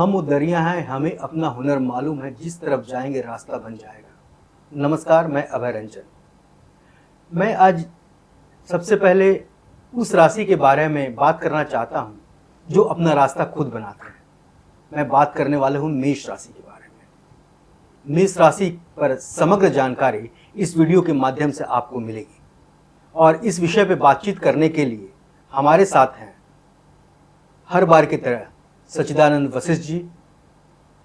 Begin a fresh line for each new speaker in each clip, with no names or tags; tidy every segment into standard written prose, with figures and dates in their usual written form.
हम वो दरिया हैं, हमें अपना हुनर मालूम है, जिस तरफ जाएंगे रास्ता बन जाएगा। नमस्कार, मैं अभय रंजन। मैं आज सबसे पहले उस राशि के बारे में बात करना चाहता हूं जो अपना रास्ता खुद बनाते हैं। मैं बात करने वाला हूं मेष राशि के बारे में। मेष राशि पर समग्र जानकारी इस वीडियो के माध्यम से आपको मिलेगी और इस विषय पर बातचीत करने के लिए हमारे साथ हैं हर बार की तरह सच्चिदानंद वशिष्ठ जी,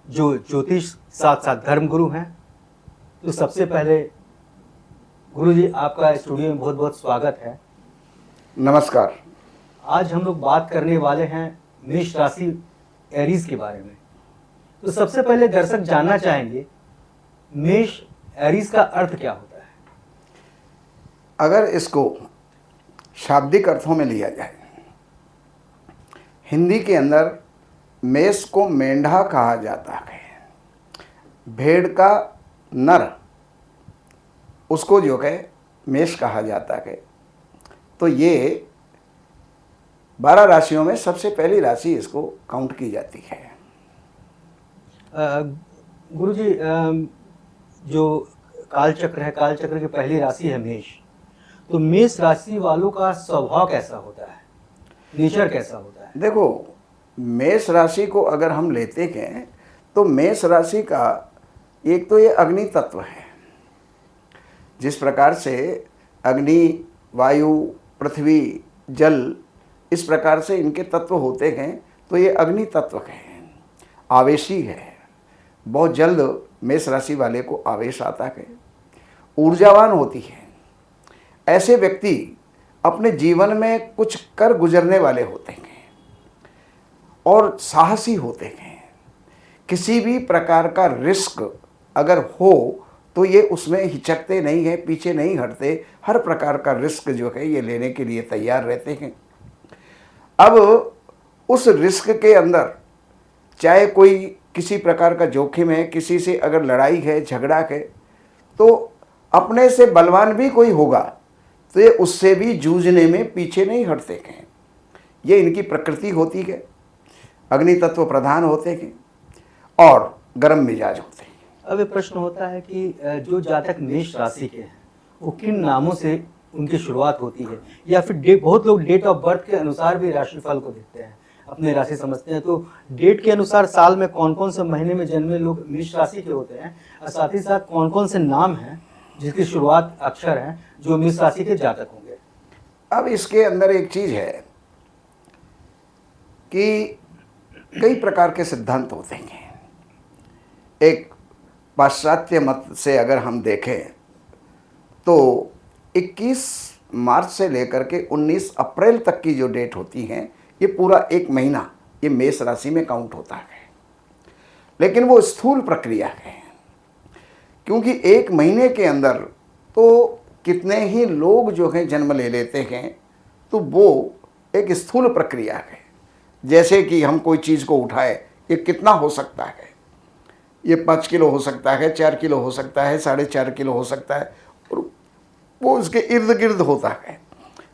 जो ज्योतिष साथ साथ धर्मगुरु हैं। तो सबसे पहले गुरु जी, आपका स्टूडियो में बहुत बहुत स्वागत है।
नमस्कार।
आज हम लोग बात करने वाले हैं मेष राशि एरीज के बारे में। तो सबसे पहले दर्शक जानना चाहेंगे, मेष एरीज का अर्थ क्या होता है?
अगर इसको शाब्दिक अर्थों में लिया जाए, हिंदी के अंदर मेष को मेंढा कहा जाता है। भेड़ का नर उसको जो है मेष कहा जाता है। तो ये 12 राशियों में सबसे पहली राशि इसको काउंट की जाती है।
गुरुजी, जो कालचक्र है, कालचक्र की पहली राशि है मेष। तो मेष राशि वालों का स्वभाव कैसा होता है, नेचर कैसा होता है?
देखो, मेष राशि को अगर हम लेते हैं तो मेष राशि का एक तो ये अग्नि तत्व है। जिस प्रकार से अग्नि, वायु, पृथ्वी, जल, इस प्रकार से इनके तत्व होते हैं, तो ये अग्नि तत्व है, आवेशी है। बहुत जल्द मेष राशि वाले को आवेश आता है, ऊर्जावान होती है। ऐसे व्यक्ति अपने जीवन में कुछ कर गुजरने वाले होते हैं और साहसी होते हैं। किसी भी प्रकार का रिस्क अगर हो तो ये उसमें हिचकते नहीं हैं, पीछे नहीं हटते। हर प्रकार का रिस्क जो है ये लेने के लिए तैयार रहते हैं। अब उस रिस्क के अंदर चाहे कोई किसी प्रकार का जोखिम है, किसी से अगर लड़ाई है, झगड़ा है, तो अपने से बलवान भी कोई होगा तो ये उससे भी जूझने में पीछे नहीं हटते हैं। ये इनकी प्रकृति होती है। अग्नि तत्व प्रधान होते हैं और गर्म मिजाज होते हैं।
अब ये प्रश्न होता है कि जो जातक मेष राशि के हैं वो किन नामों से उनकी शुरुआत होती है, या फिर बहुत लोग डेट ऑफ बर्थ के अनुसार भी राशिफल को देखते हैं, अपने राशि समझते हैं। तो डेट के अनुसार साल में कौन कौन से महीने में जन्मे लोग मेष राशि के होते हैं, और साथ ही साथ कौन कौन से नाम हैं जिसकी शुरुआत अक्षर हैं जो मेष राशि के जातक होंगे?
अब इसके अंदर एक चीज है कि कई प्रकार के सिद्धांत होते हैं। एक पाश्चात्य मत से अगर हम देखें तो 21 मार्च से लेकर के 19 अप्रैल तक की जो डेट होती हैं, ये पूरा एक महीना ये मेष राशि में काउंट होता है। लेकिन वो स्थूल प्रक्रिया है, क्योंकि एक महीने के अंदर तो कितने ही लोग जो हैं जन्म ले लेते हैं, तो वो एक स्थूल प्रक्रिया है। जैसे कि हम कोई चीज़ को उठाए, ये कितना हो सकता है? ये 5 किलो हो सकता है, 4 किलो हो सकता है, 4.5 किलो हो सकता है, और वो उसके इर्द गिर्द होता है।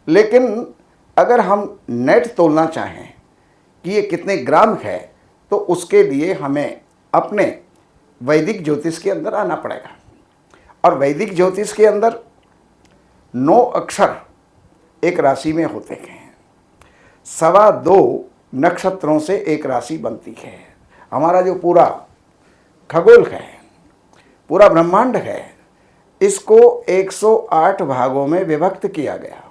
लेकिन अगर हम नेट तोलना चाहें कि ये कितने ग्राम है, तो उसके लिए हमें अपने वैदिक ज्योतिष के अंदर आना पड़ेगा। और वैदिक ज्योतिष के अंदर 9 अक्षर एक राशि में होते हैं। 2.25 नक्षत्रों से एक राशि बनती है। हमारा जो पूरा खगोल है, पूरा ब्रह्मांड है, इसको 108 भागों में विभक्त किया गया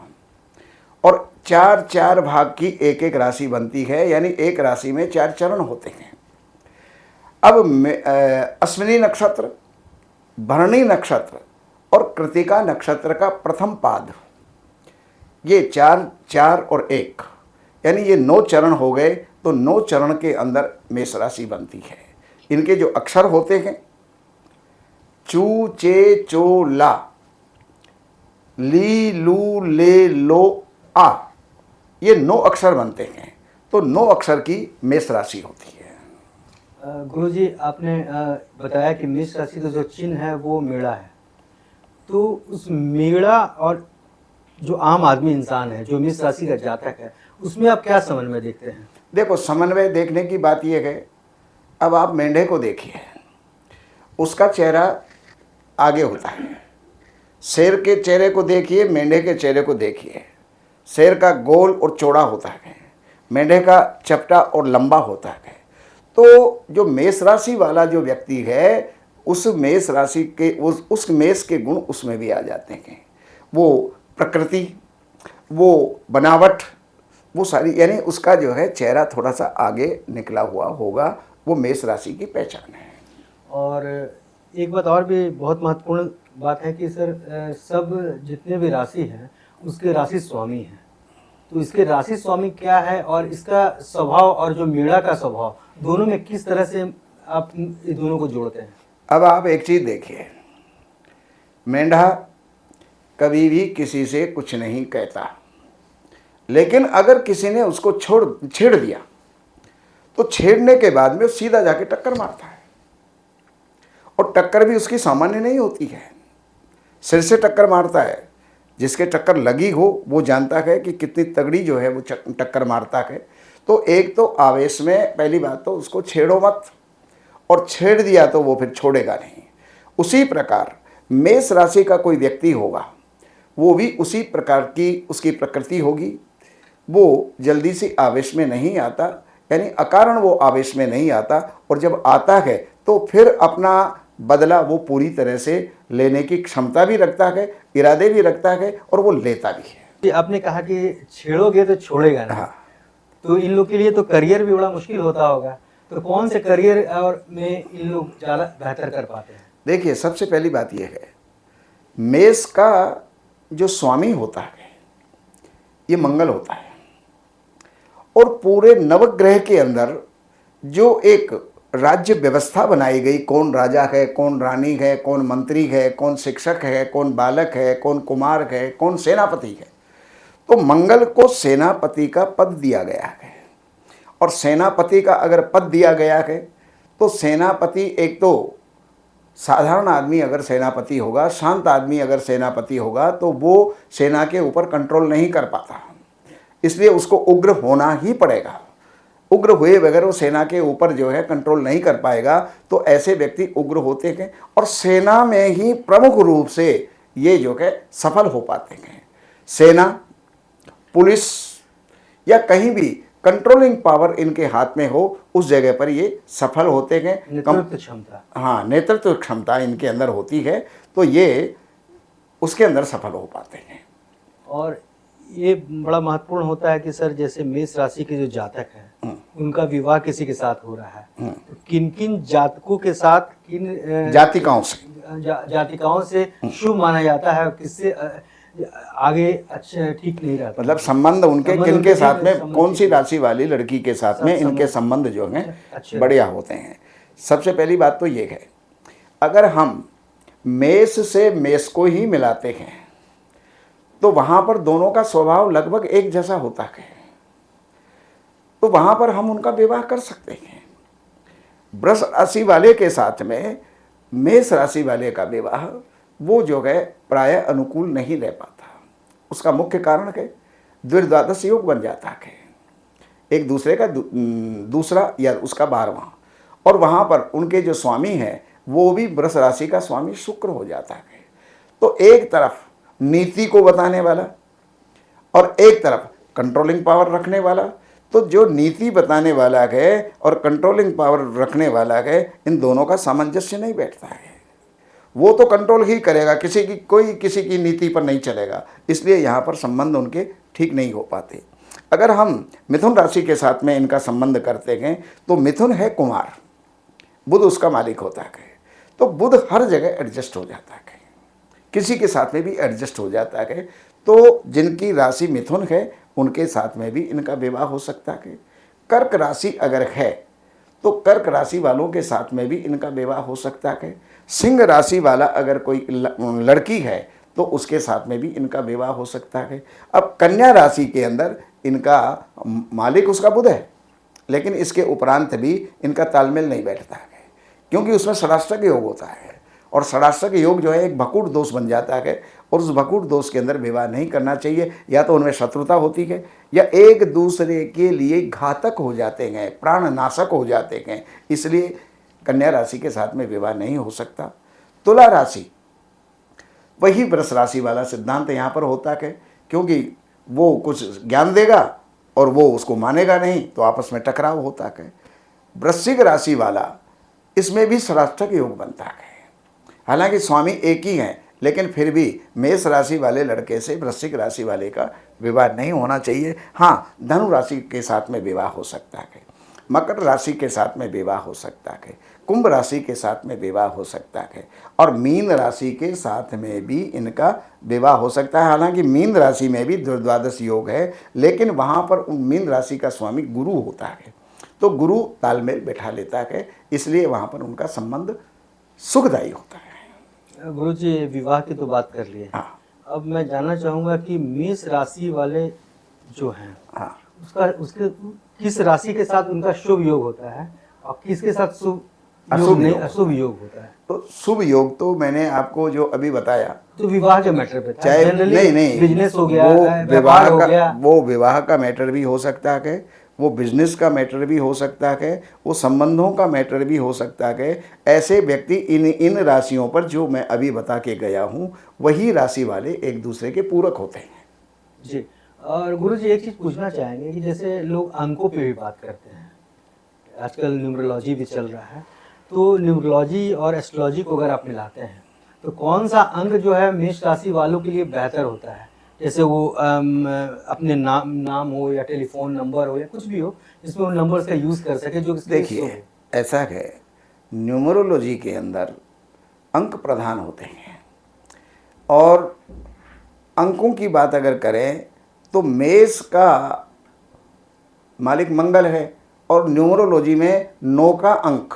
और 4-4 भाग की एक एक राशि बनती है। यानी एक राशि में 4 चरण होते हैं। अब अश्विनी नक्षत्र, भरणी नक्षत्र और कृतिका नक्षत्र का प्रथम पाद, ये 4, 4 और 1, यानी ये 9 चरण हो गए। तो 9 चरण के अंदर मेष राशि बनती है। इनके जो अक्षर होते हैं, चू, चे, चो, ला, ली, लू, ले, लो, आ, ये 9 अक्षर बनते हैं। तो 9 अक्षर की मेष राशि होती है।
गुरुजी, आपने बताया कि मेष राशि का जो चिन्ह है वो मेढ़ा है। तो उस मेढ़ा और जो आम आदमी इंसान है, जो मेष राशि का जातक है, उसमें आप क्या समन्वय देखते हैं?
देखो, समन्वय देखने की बात यह है अब आप मेंढे को देखिए, उसका चेहरा आगे होता है। शेर के चेहरे को देखिए, मेंढे के चेहरे को देखिए। शेर का गोल और चौड़ा होता है, मेंढे का चपटा और लंबा होता है। तो जो मेष राशि वाला जो व्यक्ति है, उस मेष राशि के उस मेष के गुण उसमें भी आ जाते हैं। वो प्रकृति, वो बनावट, वो सारी, यानी उसका जो है चेहरा थोड़ा सा आगे निकला हुआ होगा, वो मेष राशि की पहचान है।
और एक बात और भी बहुत महत्वपूर्ण बात है कि सर सब जितने भी राशि हैं उसके राशि स्वामी हैं, तो इसके राशि स्वामी क्या है और इसका स्वभाव और जो मेढ़ा का स्वभाव, दोनों में किस तरह से आप इन दोनों को जोड़ते हैं?
अब आप एक चीज़ देखिए, मेंढा कभी भी किसी से कुछ नहीं कहता, लेकिन अगर किसी ने उसको छेड़ दिया तो छेड़ने के बाद में सीधा जाके टक्कर मारता है। और टक्कर भी उसकी सामान्य नहीं होती है, सिर से टक्कर मारता है। जिसके टक्कर लगी हो वो जानता है कि कितनी तगड़ी जो है वो टक्कर मारता है। तो एक तो आवेश में पहली बात तो उसको छेड़ो मत, और छेड़ दिया तो वो फिर छोड़ेगा नहीं। उसी प्रकार मेष राशि का कोई व्यक्ति होगा, वो भी उसी प्रकार की उसकी प्रकृति होगी। वो जल्दी से आवेश में नहीं आता, यानी अकारण वो आवेश में नहीं आता, और जब आता है तो फिर अपना बदला वो पूरी तरह से लेने की क्षमता भी रखता है, इरादे भी रखता है, और वो लेता भी है।
ये आपने कहा कि छेड़ोगे तो छोड़ेगा नहीं।
हाँ,
तो इन लोग के लिए तो करियर भी बड़ा मुश्किल होता होगा, तो कौन से करियर और में इन लोग ज़्यादा बेहतर कर पाते हैं?
देखिए, सबसे पहली बात यह है, मेष का जो स्वामी होता है ये मंगल होता है, और पूरे नवग्रह के अंदर जो एक राज्य व्यवस्था बनाई गई, कौन राजा है, कौन रानी है, कौन मंत्री है, कौन शिक्षक है, कौन बालक है, कौन कुमार है, कौन सेनापति है, तो मंगल को सेनापति का पद दिया गया है। और सेनापति का अगर पद दिया गया है तो सेनापति, एक तो साधारण आदमी अगर सेनापति होगा, शांत आदमी अगर सेनापति होगा, तो वो सेना के ऊपर कंट्रोल नहीं कर पाता, इसलिए उसको उग्र होना ही पड़ेगा। उग्र हुए बगैर वो सेना के ऊपर जो है कंट्रोल नहीं कर पाएगा। तो ऐसे व्यक्ति उग्र होते हैं, और सेना में ही प्रमुख रूप से ये जो है सफल हो पाते हैं। सेना, पुलिस या कहीं भी कंट्रोलिंग पावर इनके हाथ में हो, उस जगह पर ये सफल होते हैं।
नेतृत्व क्षमता,
हाँ, नेतृत्व क्षमता इनके अंदर होती है, तो ये उसके अंदर सफल हो पाते हैं।
और ये बड़ा महत्वपूर्ण होता है कि सर जैसे मेष राशि के जो जातक हैं उनका विवाह किसी के साथ हो रहा है, तो किन किन जातकों के साथ, किन
जातिकाओं से
जातिकाओं से शुभ माना जाता है, किससे आगे अच्छा ठीक नहीं रहता?
मतलब संबंध उनके
संबंध
किन के
उनके
साथ में,
संबंध
कौन सी राशि वाली लड़की के साथ में इनके संबंध जो हैं
अच्छे
बढ़िया होते हैं। सबसे पहली बात तो ये है, अगर हम मेष से मेष को ही मिलाते हैं तो वहाँ पर दोनों का स्वभाव लगभग एक जैसा होता है, तो वहाँ पर हम उनका विवाह कर सकते हैं। वृष राशि वाले के साथ में मेष राशि वाले का विवाह वो जो है प्राय अनुकूल नहीं रह पाता। उसका मुख्य कारण है द्विर्द्वादश योग बन जाता है, एक दूसरे का दूसरा या उसका 12वां, और वहाँ पर उनके जो स्वामी हैं वो भी वृष राशि का स्वामी शुक्र हो जाता है। तो एक तरफ नीति को बताने वाला और एक तरफ कंट्रोलिंग पावर रखने वाला, तो जो नीति बताने वाला है और कंट्रोलिंग पावर रखने वाला है, इन दोनों का सामंजस्य नहीं बैठता है। वो तो कंट्रोल ही करेगा, कोई किसी की नीति पर नहीं चलेगा, इसलिए यहाँ पर संबंध उनके ठीक नहीं हो पाते। अगर हम मिथुन राशि के साथ में इनका संबंध करते हैं तो मिथुन है कुमार, बुध उसका मालिक होता है, तो बुध हर जगह एडजस्ट हो जाता है, किसी के साथ में भी एडजस्ट हो जाता है। तो जिनकी राशि मिथुन है उनके साथ में भी इनका विवाह हो सकता है। कर्क राशि अगर है तो कर्क राशि वालों के साथ में भी इनका विवाह हो सकता है। सिंह राशि वाला अगर कोई लड़की है तो उसके साथ में भी इनका विवाह हो सकता है। अब कन्या राशि के अंदर इनका मालिक उसका बुध है, लेकिन इसके उपरांत भी इनका तालमेल नहीं बैठता है, क्योंकि उसमें षडाष्टक योग होता है, और षडाष्टक योग जो है एक भकूट दोष बन जाता है, और उस भकूट दोष के अंदर विवाह नहीं करना चाहिए। या तो उनमें शत्रुता होती है या एक दूसरे के लिए घातक हो जाते हैं, प्राणनाशक हो जाते हैं, इसलिए कन्या राशि के साथ में विवाह नहीं हो सकता। तुला राशि, वही वृष राशि वाला सिद्धांत यहाँ पर होता है, क्योंकि वो कुछ ज्ञान देगा और वो उसको मानेगा नहीं, तो आपस में टकराव होता है। वृश्चिक राशि वाला, इसमें भी षष्ठक योग बनता है। हालांकि स्वामी एक ही हैं, लेकिन फिर भी मेष राशि वाले लड़के से वृश्चिक राशि वाले का विवाह नहीं होना चाहिए। हाँ, धनु राशि के साथ में विवाह हो सकता है, मकर राशि के साथ में विवाह हो सकता है, कुंभ राशि के साथ में विवाह हो सकता है, और मीन राशि के साथ में भी इनका विवाह हो सकता है। हालांकि मीन राशि में भी द्वादश योग है, लेकिन वहाँ पर मीन राशि का स्वामी गुरु होता है, तो गुरु तालमेल बैठा लेता है, इसलिए वहाँ पर उनका संबंध सुखदायी होता है।
गुरु जी, विवाह की तो बात कर लिए।
हाँ
अब मैं जानना चाहूँगा कि मेष राशि वाले जो हैं,
हाँ,
उसके किस राशि के साथ उनका शुभ योग होता है और किसके साथ शुभ
अशुभ
योग नहीं,
योग।
अशुभ योग होता है?
तो शुभ योग तो मैंने आपको जो अभी बताया,
तो विवाह के मैटर पे था।
चाहे
जनरली
नहीं,
बिजनेस हो गया,
वो
व्यापार हो गया।
वो विवाह का मैटर भी हो सकता है, वो बिजनेस का मैटर भी हो सकता है, वो संबंधों का मैटर भी हो सकता है। ऐसे व्यक्ति इन राशियों पर जो मैं अभी बता के गया हूँ, वही राशि वाले एक दूसरे के पूरक होते हैं।
जी। और गुरु जी, एक चीज़ पूछना चाहेंगे कि जैसे लोग अंकों पे भी बात करते हैं, आजकल न्यूमरोलॉजी भी चल रहा है, तो न्यूमरोलॉजी और एस्ट्रोलॉजी को अगर आप मिलाते हैं तो कौन सा अंक जो है मेष राशि वालों के लिए बेहतर होता है? जैसे वो अपने नाम हो या टेलीफोन नंबर हो या कुछ भी हो, जिसमें उन नंबर्स का यूज़ कर सके जो
देखिए, ऐसा है, न्यूमरोलॉजी के अंदर अंक प्रधान होते हैं, और अंकों की बात अगर करें तो मेष का मालिक मंगल है, और न्यूमरोलॉजी में 9 का अंक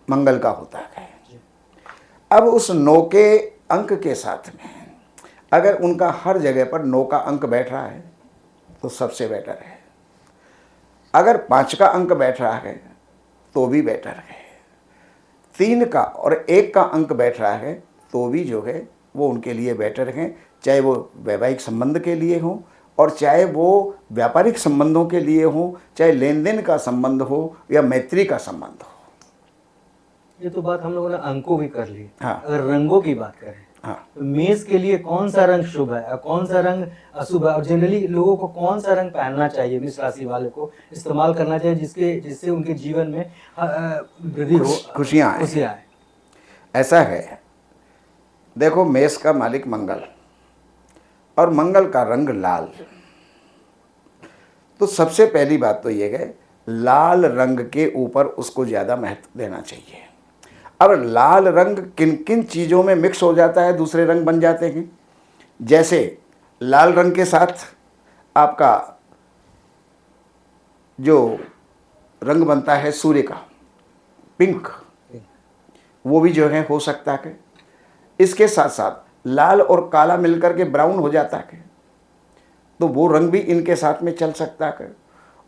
मंगल का होता है। अब उस 9 के अंक के साथ में अगर उनका हर जगह पर 9 का अंक बैठ रहा है तो सबसे बेटर है। अगर 5 का अंक बैठ रहा है तो भी बेटर है। 3 का और 1 का अंक बैठ रहा है तो भी जो है वो उनके लिए बेटर है, चाहे वो वैवाहिक संबंध के लिए हो और चाहे वो व्यापारिक संबंधों के लिए हो, चाहे लेन देन का संबंध हो या मैत्री का संबंध हो।
ये तो बात हम लोगों ने अंकों की कर ली।
हाँ।
अगर रंगों की बात करें,
हाँ,
तो मेष के लिए कौन सा रंग शुभ है और कौन सा रंग अशुभ है, और जनरली लोगों को कौन सा रंग पहनना चाहिए, मेष राशि वाले को इस्तेमाल करना चाहिए जिससे उनके जीवन में वृद्धि हो,
खुशियाँ आए। ऐसा है, देखो, मेष का मालिक मंगल और मंगल का रंग लाल, तो सबसे पहली बात तो ये है, लाल रंग के ऊपर उसको ज़्यादा महत्व देना चाहिए। अब लाल रंग किन किन चीज़ों में मिक्स हो जाता है, दूसरे रंग बन जाते हैं। जैसे लाल रंग के साथ आपका जो रंग बनता है सूर्य का, पिंक, वो भी जो है हो सकता है। इसके साथ साथ लाल और काला मिलकर के ब्राउन हो जाता है, तो वो रंग भी इनके साथ में चल सकता है।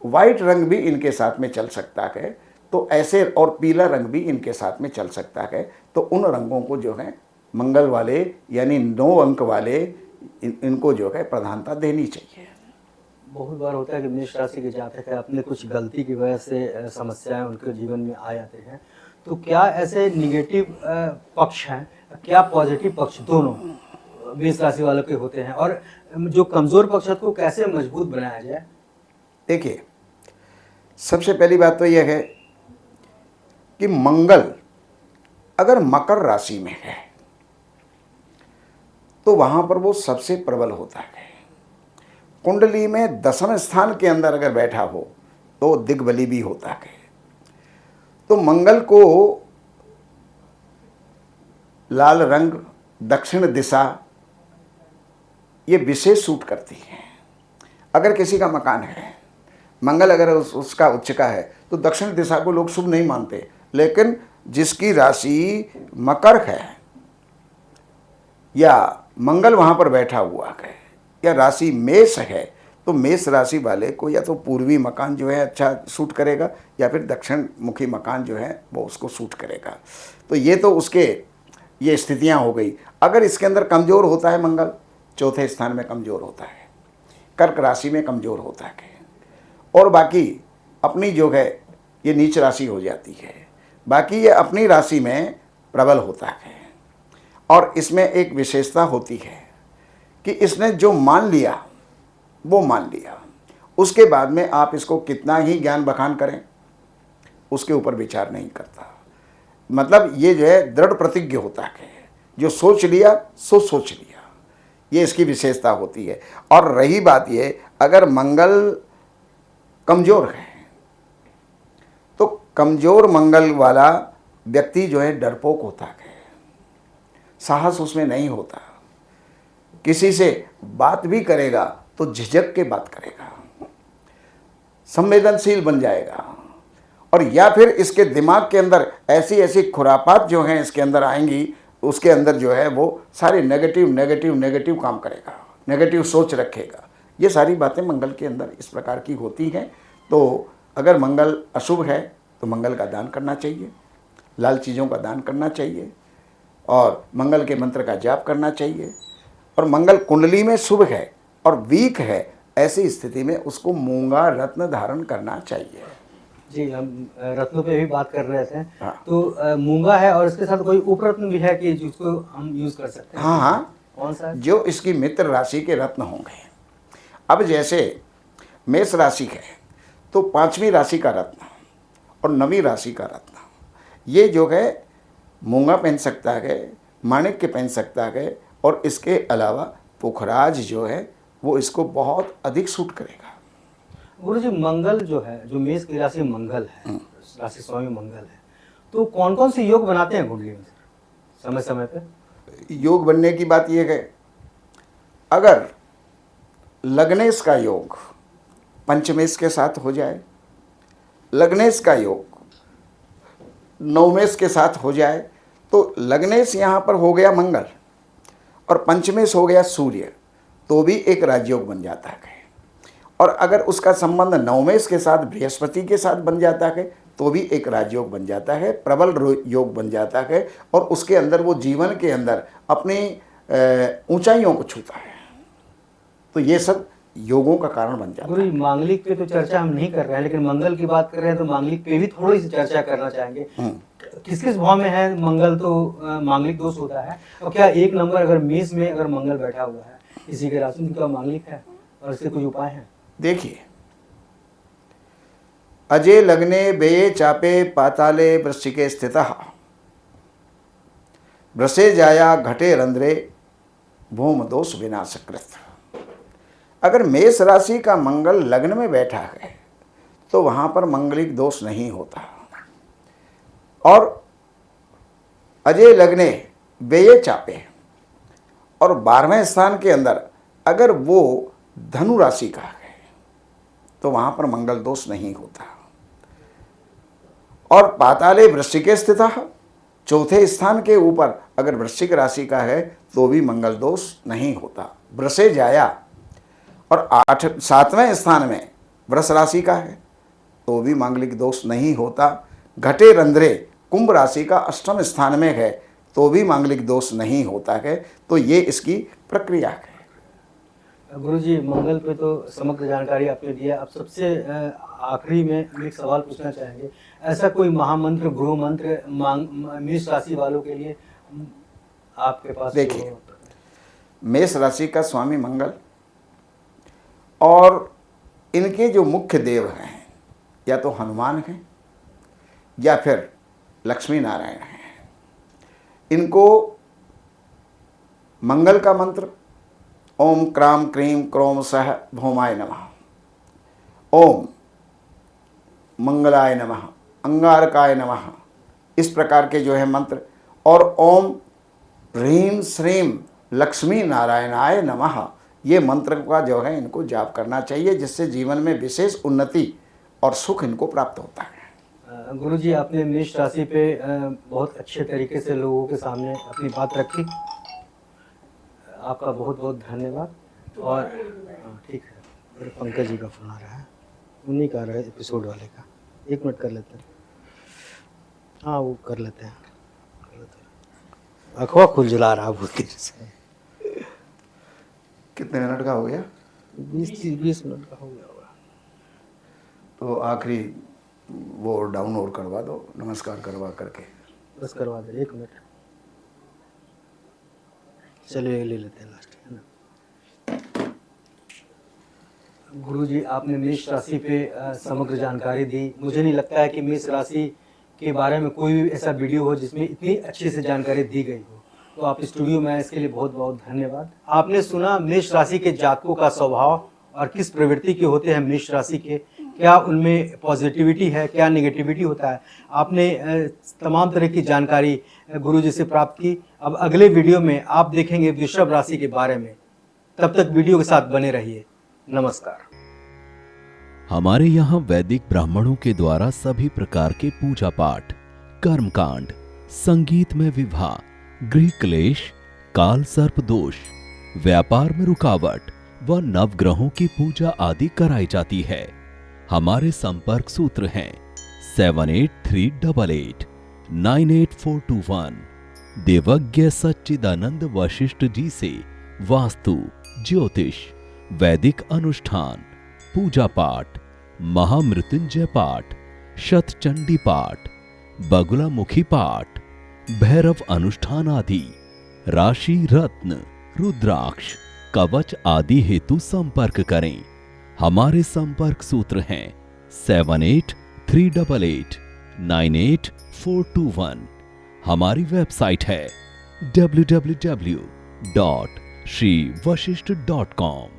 वाइट रंग भी इनके साथ में चल सकता है, तो ऐसे, और पीला रंग भी इनके साथ में चल सकता है। तो उन रंगों को जो है मंगल वाले यानी 9 अंक वाले इनको जो है प्रधानता देनी चाहिए।
बहुत बार होता है कि मेष राशि के जातक है अपने कुछ गलती की वजह से समस्याएं उनके जीवन में आ जाते हैं, तो क्या ऐसे निगेटिव पक्ष हैं, क्या पॉजिटिव पक्ष दोनों मेष राशि वालों के होते हैं, और जो कमज़ोर पक्ष है को कैसे मजबूत बनाया जाए?
देखिए, सबसे पहली बात तो यह है कि मंगल अगर मकर राशि में है तो वहां पर वो सबसे प्रबल होता है। कुंडली में 10वें स्थान के अंदर अगर बैठा हो तो दिग्बली भी होता है। तो मंगल को लाल रंग, दक्षिण दिशा, ये विशेष सूट करती है। अगर किसी का मकान है, मंगल अगर उसका उच्च का है तो दक्षिण दिशा को लोग शुभ नहीं मानते, लेकिन जिसकी राशि मकर है या मंगल वहाँ पर बैठा हुआ है या राशि मेष है, तो मेष राशि वाले को या तो पूर्वी मकान जो है अच्छा सूट करेगा या फिर दक्षिण मुखी मकान जो है वो उसको सूट करेगा। तो ये तो उसके ये स्थितियां हो गई। अगर इसके अंदर कमज़ोर होता है मंगल, चौथे स्थान में कमज़ोर होता है, कर्क राशि में कमज़ोर होता है, और बाकी अपनी जो है ये नीच राशि हो जाती है, बाकी ये अपनी राशि में प्रबल होता है। और इसमें एक विशेषता होती है कि इसने जो मान लिया वो मान लिया, उसके बाद में आप इसको कितना ही ज्ञान बखान करें उसके ऊपर विचार नहीं करता। मतलब ये जो है दृढ़ प्रतिज्ञ होता है, जो सोच लिया सो सोच लिया, ये इसकी विशेषता होती है। और रही बात ये, अगर मंगल कमज़ोर है तो कमज़ोर मंगल वाला व्यक्ति जो है डरपोक होता है, साहस उसमें नहीं होता, किसी से बात भी करेगा तो झिझक के बात करेगा, संवेदनशील बन जाएगा, और या फिर इसके दिमाग के अंदर ऐसी ऐसी खुरापात जो हैं इसके अंदर आएंगी, उसके अंदर जो है वो सारे नेगेटिव नेगेटिव नेगेटिव काम करेगा, नेगेटिव सोच रखेगा। ये सारी बातें मंगल के अंदर इस प्रकार की होती हैं। तो अगर मंगल अशुभ है तो मंगल का दान करना चाहिए, लाल चीज़ों का दान करना चाहिए, और मंगल के मंत्र का जाप करना चाहिए। और मंगल कुंडली में शुभ है और वीक है, ऐसी स्थिति में उसको मूंगा रत्न धारण करना चाहिए।
जी, हम रत्नों पे भी बात कर रहे थे।
हाँ।
तो मूंगा है और इसके साथ कोई उपरत्न भी है कि जिसको हम यूज कर सकते हैं?
हाँ हाँ,
कौन सा है?
जो इसकी मित्र राशि के रत्न होंगे। अब जैसे मेष राशि है तो 5वीं राशि का रत्न और 9वीं राशि का रत्न, ये जो है मूंगा पहन सकता है, माणिक्य पहन सकता है, और इसके अलावा पुखराज जो है वो इसको बहुत अधिक सूट करेगा।
गुरु जी, मंगल जो है, जो मेष की राशि मंगल है, राशि स्वामी मंगल है, तो कौन कौन से योग बनाते हैं कुंडली में समय समय पे?
योग बनने की बात यह है, अगर लग्नेश का योग पंचमेश के साथ हो जाए, लग्नेश का योग नवमेश के साथ हो जाए, तो लग्नेश यहाँ पर हो गया मंगल और पंचमेश हो गया सूर्य, तो भी एक राजयोग बन जाता है। और अगर उसका संबंध नवमेश के साथ बृहस्पति के साथ बन जाता है तो भी एक राजयोग बन जाता है, प्रबल योग बन जाता है, और उसके अंदर वो जीवन के अंदर अपनी ऊंचाइयों को छूता है। तो ये सब योगों का कारण बन जाता
गुरु
है।
जी, मांगलिक पे तो चर्चा हम नहीं कर रहे हैं, लेकिन मंगल की बात कर रहे हैं तो मांगलिक पे भी थोड़ी सी चर्चा करना चाहेंगे। किस किस भाव में है मंगल, तो मांगलिक दोष होता है, और क्या एक नंबर अगर मेष में अगर मंगल बैठा हुआ है किसी के राशि में, क्या मांगलिक है और इसके कुछ उपाय हैं?
देखिए, अजे लग्ने बेये चापे पाताले वृश्चिके स्थितः, वृषे जाया घटे रंध्रे भूम दोष विनाशकृत। अगर मेष राशि का मंगल लग्न में बैठा है तो वहां पर मंगलिक दोष नहीं होता। और अजय लग्ने बेये चापे, और 12वें स्थान के अंदर अगर वो धनु राशि का है तो वहां पर मंगल दोष नहीं होता। और पाताले वृश्चिके स्थितः, चौथे स्थान के ऊपर अगर वृश्चिक राशि का है तो भी मंगल दोष नहीं होता। वृषे जाया, और 7वें स्थान में वृष राशि का है तो भी मांगलिक दोष नहीं होता। घटे रंध्रे कुंभ राशि का 8वें स्थान में है तो भी मांगलिक दोष नहीं होता है। तो ये इसकी प्रक्रिया है।
गुरु जी, मंगल पे तो समग्र जानकारी आपने दिया। अब सबसे आखिरी में हम एक सवाल पूछना चाहेंगे, ऐसा कोई महामंत्र, गृह मंत्र मेष राशि वालों के लिए आपके पास?
देखिए, मेष राशि का स्वामी मंगल और इनके जो मुख्य देव हैं, या तो हनुमान हैं या फिर लक्ष्मी नारायण हैं। इनको मंगल का मंत्र ओम क्राम क्रीम क्रोम सह भौमाय नमः, ओम मंगलाय नमः, अंगारकाय नमः, इस प्रकार के जो है मंत्र, और ओम ह्रीम श्रीम लक्ष्मी नारायणाय नमः, ये मंत्र का जो है इनको जाप करना चाहिए, जिससे जीवन में विशेष उन्नति और सुख इनको प्राप्त होता है।
गुरु जी, आपने मेष राशि पे बहुत अच्छे तरीके से लोगों के सामने अपनी बात रखी, आपका बहुत बहुत धन्यवाद। और ठीक है, मेरे पंकज जी का फोन आ रहा है, उन्हीं का आ रहा है एपिसोड वाले का, 1 मिनट कर लेते हैं। हाँ, वो कर लेते हैं। अखवा खुजला रहा बहुत देर से।
कितने मिनट का हो गया?
20 मिनट का हो गया होगा।
तो आखिरी वो डाउन और करवा दो, नमस्कार करवा करके।
बस करवा दे, 1 मिनट। चलिए ले लेते हैं लास्ट, है ना। गुरुजी, आपने मेष राशि पे समग्र जानकारी दी। मुझे नहीं लगता है कि मेष राशि के बारे में कोई भी ऐसा वीडियो हो जिसमें इतनी अच्छे से जानकारी दी गई हो। तो आप स्टूडियो में आए, इसके लिए बहुत बहुत धन्यवाद। आपने सुना मेष राशि के जातकों का स्वभाव और किस प्रवृत्ति के होते हैं मेष राशि के, क्या उनमें पॉजिटिविटी है, क्या नेगेटिविटी होता है। आपने तमाम तरह की जानकारी गुरुजी से प्राप्त की। अब अगले वीडियो में आप देखेंगे वृषभ राशि के बारे में। तब तक वीडियो के साथ बने रहिए। नमस्कार।
हमारे यहाँ वैदिक ब्राह्मणों के द्वारा सभी प्रकार के पूजा पाठ, कर्मकांड, संगीत में विवाह, गृह क्लेश, काल सर्प दोष, व्यापार में रुकावट व नवग्रहों की पूजा आदि कराई जाती है। हमारे संपर्क सूत्र हैं 7838 98421। देवज्ञ सच्चिदानंद वशिष्ठ जी से वास्तु, ज्योतिष, वैदिक अनुष्ठान, पूजा पाठ, महामृत्युंजय पाठ, शतचंडी पाठ, बगुलामुखी पाठ, भैरव अनुष्ठान आदि, राशि रत्न, रुद्राक्ष, कवच आदि हेतु संपर्क करें। हमारे संपर्क सूत्र हैं 7838 98421। हमारी वेबसाइट है www.shrivashishth.com।